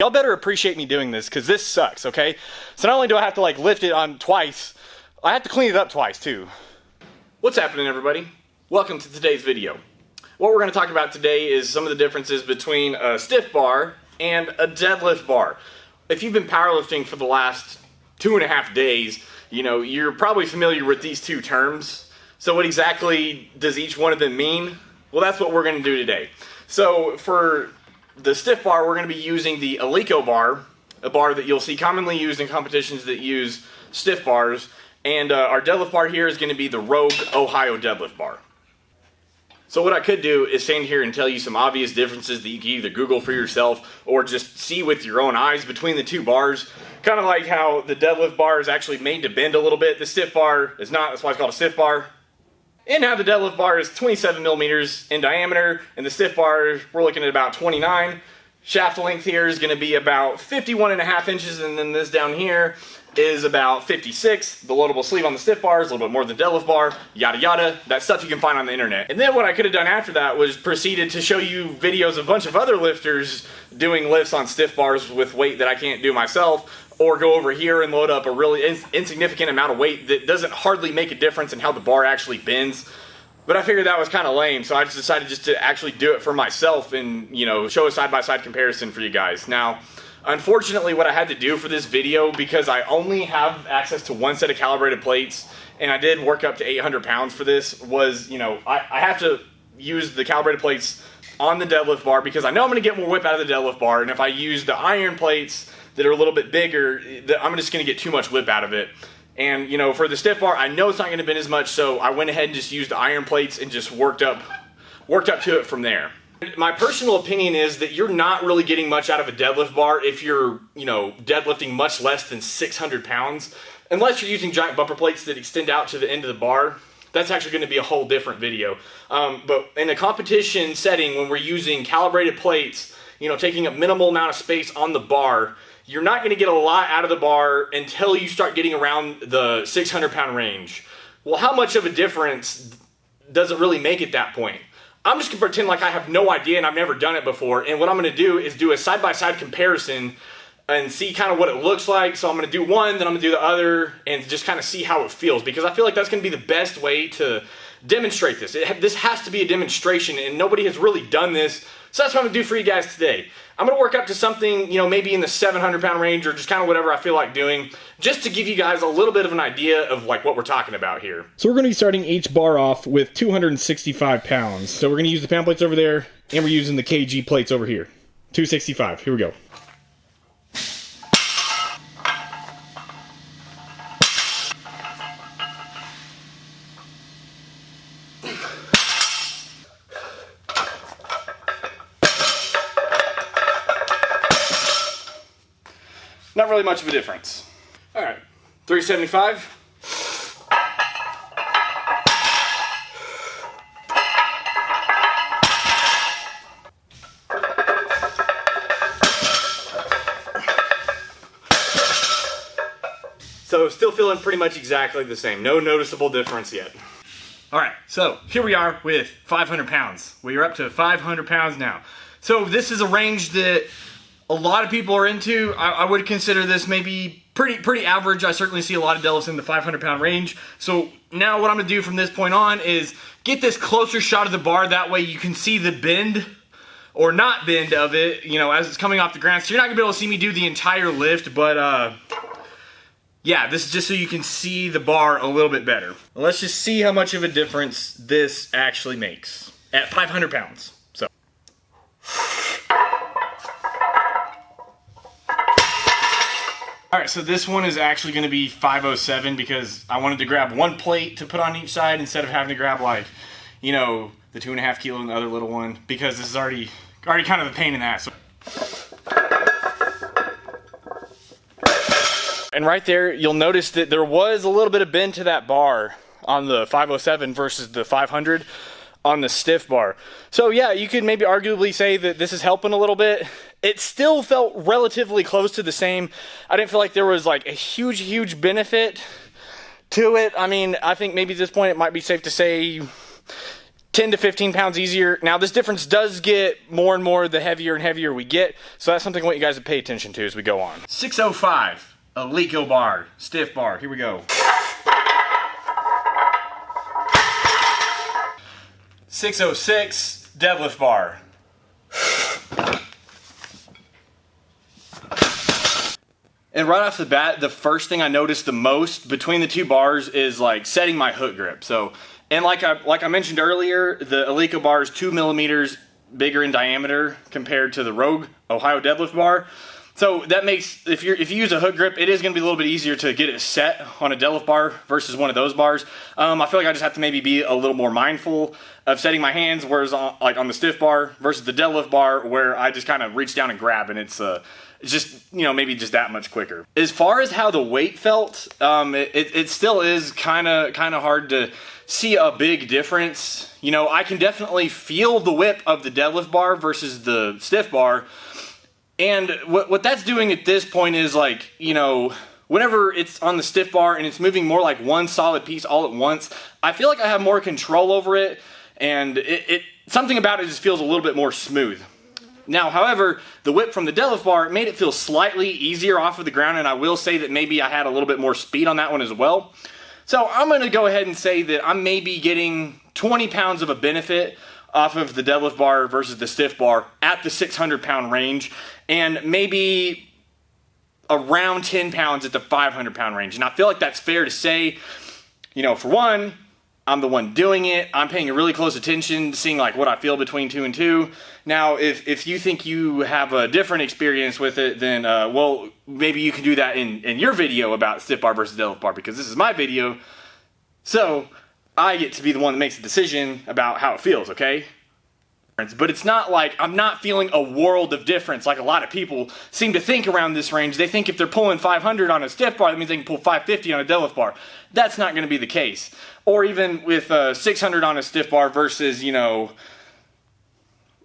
Y'all better appreciate me doing this, because this sucks, okay? So not only do I have to like lift it on twice, I have to clean it up twice too. What's happening, everybody? Welcome to today's video. What we're going to talk about today is some of the differences between a stiff bar and a deadlift bar. If you've been powerlifting for the last 2.5 days, you know, you're probably familiar with these two terms. So what exactly does each one of them mean? Well, that's what we're going to do today. So for the stiff bar, we're going to be using the Eleiko bar, a bar that you'll see commonly used in competitions that use stiff bars. And our deadlift bar here is going to be the Rogue Ohio deadlift bar. So what I could do is stand here and tell you some obvious differences that you can either Google for yourself or just see with your own eyes between the two bars. Kind of like how the deadlift bar is actually made to bend a little bit. The stiff bar is not, that's why it's called a stiff bar. And how the deadlift bar is 27 millimeters in diameter, and the stiff bar, we're looking at about 29. Shaft length here is going to be about 51.5 inches, and then this down here is about 56. The loadable sleeve on the stiff bar is a little bit more than the deadlift bar, yada yada. That stuff you can find on the internet. And then what I could have done after that was proceeded to show you videos of a bunch of other lifters doing lifts on stiff bars with weight that I can't do myself, or go over here and load up a really insignificant amount of weight that doesn't hardly make a difference in how the bar actually bends. But I figured that was kind of lame, so I just decided just to actually do it for myself and, you know, show a side-by-side comparison for you guys. Now, unfortunately, what I had to do for this video, because I only have access to one set of calibrated plates, and I did work up to 800 pounds for this, was, you know, I have to use the calibrated plates on the deadlift bar because I know I'm going to get more whip out of the deadlift bar, and if I use the iron plates that are a little bit bigger, I'm just going to get too much whip out of it. And, you know, for the stiff bar, I know it's not going to bend as much, so I went ahead and just used the iron plates and just worked up to it from there. My personal opinion is that you're not really getting much out of a deadlift bar if you're, you know, deadlifting much less than 600 pounds. Unless you're using giant bumper plates that extend out to the end of the bar. That's actually going to be a whole different video. But in a competition setting, when we're using calibrated plates, you know, taking a minimal amount of space on the bar, you're not going to get a lot out of the bar until you start getting around the 600 pound range. Well, how much of a difference does it really make at that point? I'm just going to pretend like I have no idea and I've never done it before, and what I'm going to do is do a side-by-side comparison and see kind of what it looks like. So I'm going to do one, then I'm going to do the other, and just kind of see how it feels, because I feel like that's going to be the best way to demonstrate this. This has to be a demonstration, and nobody has really done this, so that's what I'm going to do for you guys today. I'm going to work up to something, you know, maybe in the 700 pound range, or just kind of whatever I feel like doing, just to give you guys a little bit of an idea of like what we're talking about here. So we're going to be starting each bar off with 265 pounds. So we're going to use the pound plates over there, and we're using the kg plates over here. 265. Here we go. Not really much of a difference. All right, 375. So still feeling pretty much exactly the same. No noticeable difference yet. All right, so here we are with 500 pounds. We are up to 500 pounds now. So this is a range that a lot of people are into. I would consider this maybe pretty average. I certainly see a lot of deadlifts in the 500 pound range. So now what I'm gonna do from this point on is get this closer shot of the bar. That way you can see the bend or not bend of it, you know, as it's coming off the ground. So you're not gonna be able to see me do the entire lift, but yeah, this is just so you can see the bar a little bit better. Let's just see how much of a difference this actually makes at 500 pounds. Alright, so this one is actually going to be 507 because I wanted to grab one plate to put on each side instead of having to grab, like, you know, the 2.5 kilo and the other little one, because this is already kind of a pain in the ass. And right there, you'll notice that there was a little bit of bend to that bar on the 507 versus the 500 on the stiff bar. So yeah, you could maybe arguably say that this is helping a little bit. It still felt relatively close to the same. I didn't feel like there was like a huge benefit to it. I mean, I think maybe at this point it might be safe to say 10 to 15 pounds easier. Now this difference does get more and more the heavier and heavier we get, so that's something I want you guys to pay attention to as we go on. 605, Eleiko bar, stiff bar, here we go. 606, deadlift bar. And right off the bat, the first thing I noticed the most between the two bars is like setting my hook grip. So, and like I mentioned earlier, the Eleiko bar is 2 millimeters bigger in diameter compared to the Rogue Ohio deadlift bar. So that makes, if you use a hook grip, it is going to be a little bit easier to get it set on a deadlift bar versus one of those bars. I feel like I just have to maybe be a little more mindful of setting my hands, whereas on the stiff bar versus the deadlift bar, where I just kind of reach down and grab, and it's just, you know, maybe just that much quicker. As far as how the weight felt, it still is kind of hard to see a big difference. You know, I can definitely feel the whip of the deadlift bar versus the stiff bar. And what that's doing at this point is, like, you know, whenever it's on the stiff bar and it's moving more like one solid piece all at once, I feel like I have more control over it, and something about it just feels a little bit more smooth. Now, however, the whip from the deadlift bar made it feel slightly easier off of the ground, and I will say that maybe I had a little bit more speed on that one as well. So I'm going to go ahead and say that I'm maybe getting 20 pounds of a benefit off of the deadlift bar versus the stiff bar at the 600 pound range, and maybe around 10 pounds at the 500 pound range. And I feel like that's fair to say. You know, for one, I'm the one doing it. I'm paying really close attention, seeing like what I feel between 2 and 2. Now, if you think you have a different experience with it, then well, maybe you can do that in your video about stiff bar versus deadlift bar, because this is my video, so I get to be the one that makes the decision about how it feels, okay? But it's not like I'm not feeling a world of difference like a lot of people seem to think around this range. They think if they're pulling 500 on a stiff bar, that means they can pull 550 on a deadlift bar. That's not going to be the case. Or even with 600 on a stiff bar versus, you know,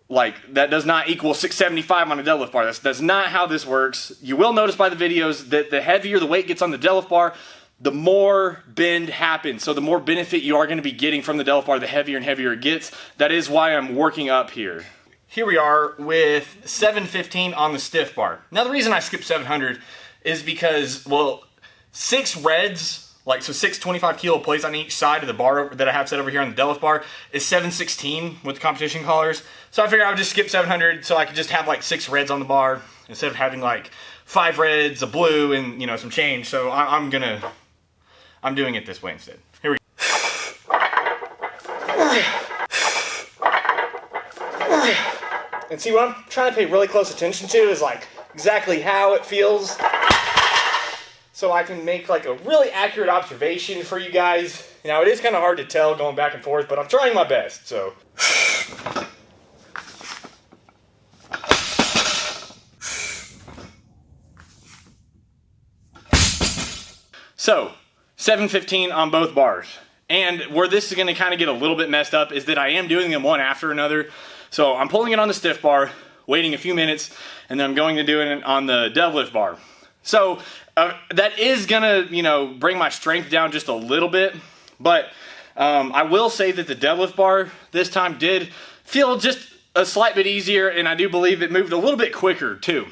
like that does not equal 675 on a deadlift bar. That's not how this works. You will notice by the videos that the heavier the weight gets on the deadlift bar, the more bend happens. So the more benefit you are going to be getting from the deadlift bar, the heavier and heavier it gets. That is why I'm working up here. Here we are with 715 on the stiff bar. Now the reason I skipped 700 is because, well, 6 reds, like so 6 25 kilo plates on each side of the bar that I have set over here on the deadlift bar is 716 with competition collars. So I figured I would just skip 700 so I could just have like 6 reds on the bar instead of having like 5 reds, a blue, and, you know, some change. So I'm doing it this way instead. Here we go. And see, what I'm trying to pay really close attention to is like exactly how it feels, so I can make like a really accurate observation for you guys. You know, it is kind of hard to tell going back and forth, but I'm trying my best, so. So, 715 on both bars. And where this is going to kind of get a little bit messed up is that I am doing them one after another. So I'm pulling it on the stiff bar, waiting a few minutes, and then I'm going to do it on the deadlift bar. So that is going to, you know, bring my strength down just a little bit. But I will say that the deadlift bar this time did feel just a slight bit easier, and I do believe it moved a little bit quicker too.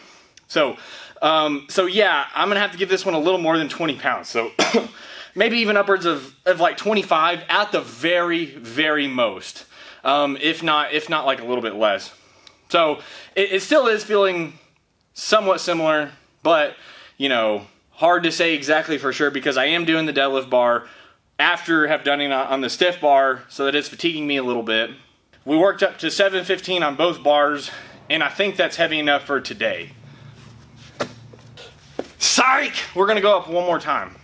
So yeah, I'm going to have to give this one a little more than 20 pounds. So maybe even upwards of like 25 at the very, very most. If not like a little bit less. So it still is feeling somewhat similar, but, you know, hard to say exactly for sure because I am doing the deadlift bar after have done it on the stiff bar, so that it's fatiguing me a little bit. We worked up to 715 on both bars, and I think that's heavy enough for today. Psych! We're gonna go up one more time.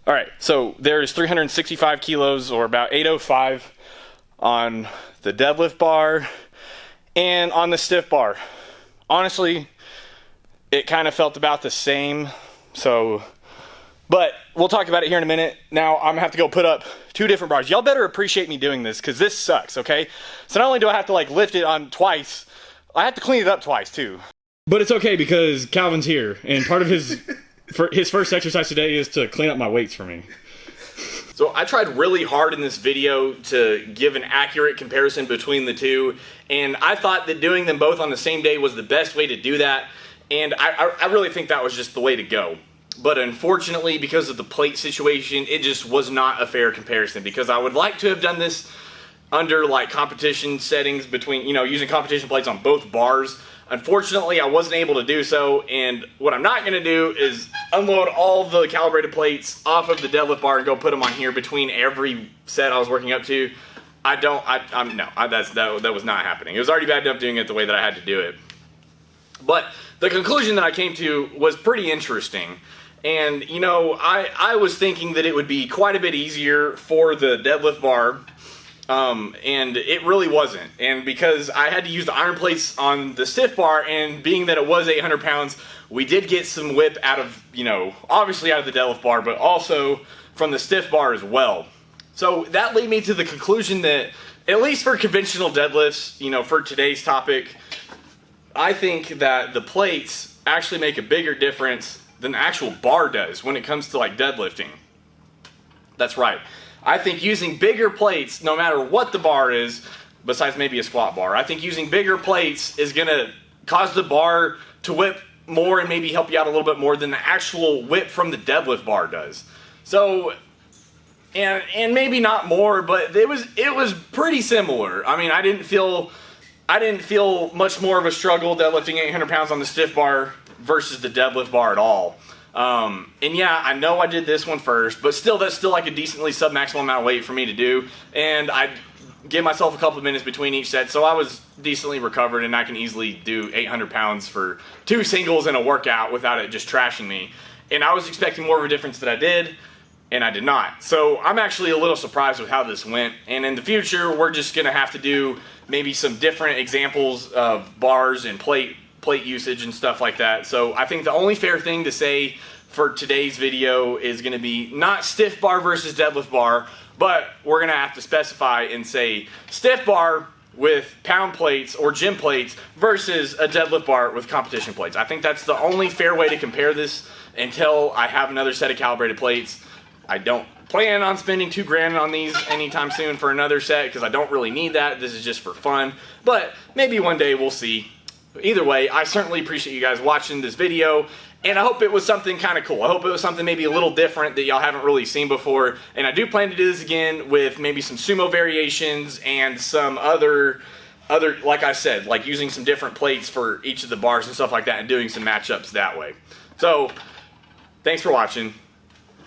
All right, so there is 365 kilos, or about 805 on the deadlift bar and on the stiff bar. Honestly, it kind of felt about the same. So But we'll talk about it here in a minute. Now I'm gonna have to go put up 2 different bars. Y'all better appreciate me doing this because this sucks, okay? So not only do I have to like lift it on twice, I have to clean it up twice too. But it's okay because Calvin's here, and part of his first exercise today is to clean up my weights for me. So I tried really hard in this video to give an accurate comparison between the two, and I thought that doing them both on the same day was the best way to do that, and I really think that was just the way to go. But unfortunately, because of the plate situation, it just was not a fair comparison, because I would like to have done this under like competition settings between, using competition plates on both bars. Unfortunately, I wasn't able to do so, and what I'm not going to do is unload all the calibrated plates off of the deadlift bar and go put them on here between every set I was working up to. That was not happening. It was already bad enough doing it the way that I had to do it. But the conclusion that I came to was pretty interesting. And, I was thinking that it would be quite a bit easier for the deadlift bar, and it really wasn't. And because I had to use the iron plates on the stiff bar, and being that it was 800 pounds, we did get some whip out of, obviously out of the deadlift bar, but also from the stiff bar as well. So that led me to the conclusion that, at least for conventional deadlifts, for today's topic, I think that the plates actually make a bigger difference than the actual bar does when it comes to like deadlifting. That's right. I think using bigger plates, no matter what the bar is, besides maybe a squat bar, I think using bigger plates is going to cause the bar to whip more and maybe help you out a little bit more than the actual whip from the deadlift bar does. So, and maybe not more, but it was pretty similar. I mean, I didn't feel much more of a struggle deadlifting 800 pounds on the stiff bar versus the deadlift bar at all. And yeah, I know I did this one first, but still, that's still like a decently sub-maximal amount of weight for me to do, and I gave myself a couple of minutes between each set, so I was decently recovered, and I can easily do 800 pounds for 2 singles in a workout without it just trashing me. And I was expecting more of a difference than I did, and I did not. So I'm actually a little surprised with how this went, and in the future, we're just going to have to do maybe some different examples of bars and plate usage and stuff like that. So I think the only fair thing to say for today's video is going to be not stiff bar versus deadlift bar, but we're going to have to specify and say stiff bar with pound plates or gym plates versus a deadlift bar with competition plates. I think that's the only fair way to compare this until I have another set of calibrated plates. I don't plan on spending $2,000 on these anytime soon for another set because I don't really need that. This is just for fun, but maybe one day we'll see. Either way, I certainly appreciate you guys watching this video, and I hope it was something kind of cool. I hope it was something maybe a little different that y'all haven't really seen before, and I do plan to do this again with maybe some sumo variations and some other, like I said, like using some different plates for each of the bars and stuff like that and doing some matchups that way. So, thanks for watching.